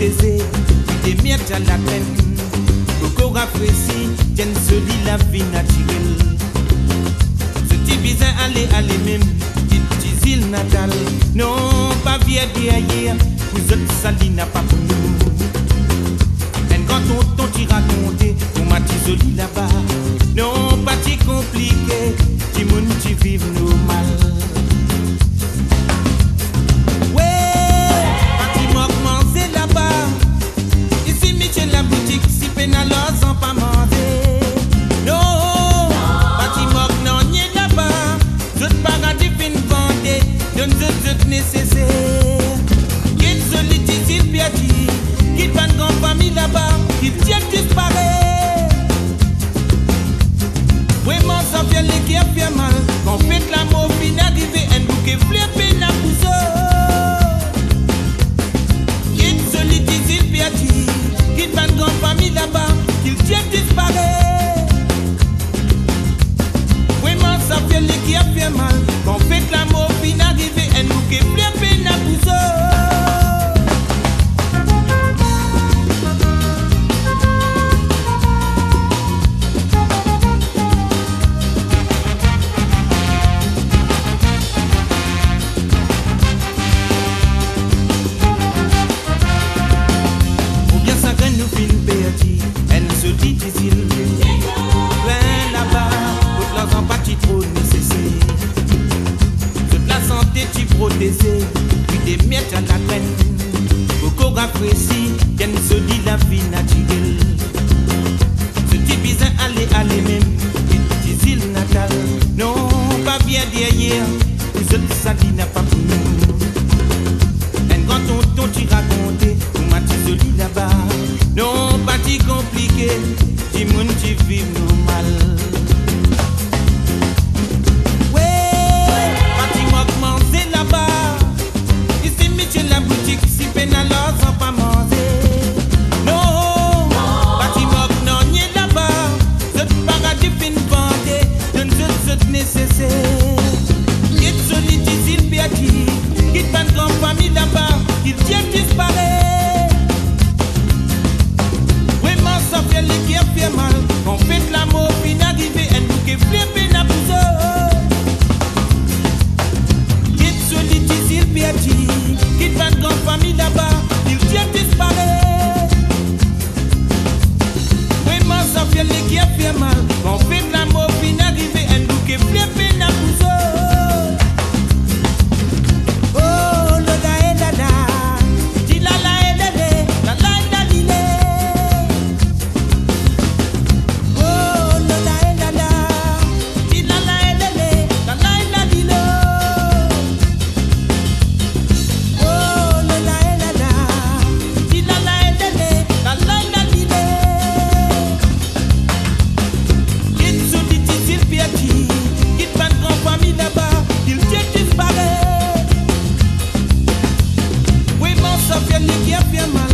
protégé, des miettes à la peine. Beaucoup rafraîchi, tiennent soli la vie naturelle. Ce petit bizarre, allez même, petite île natale. Non, pas vieille derrière, vous autres sali n'a pas pour nous. Et quand on t'y raconté, on m'a dit soli là-bas. Non, pas si compliqué, ti moun ti vive normal. Nécessaire, qu'il solide, il piétit, qu'il pas de grande famille là-bas, qu'il tient disparaît. Vraiment, ça fait les qui a fait mal. Quand fait l'amour, fin arrivé, un bouquet flippé, n'a poussé. Qu'il solide, il piétit, qu'il pas de grande famille là-bas, qu'il tient disparaît. Vraiment, ça fait les qui a fait mal. Quand fait l'amour, fin arrivé, un bouquet flippé, n'a poussé. Protégé, puis des miettes à la graine. Beaucoup rafraîchi, tiennent solide la vie naturelle. Ce petit bizarre, allez même, petite île natale. Non, pas bien derrière, vous autres sali n'a pas pour nous. Et quand on t'y raconté, on m'a dit solide là-bas. Non, pas si compliqué, ti moun ti vive normal. Ça fait les qui a fait mal.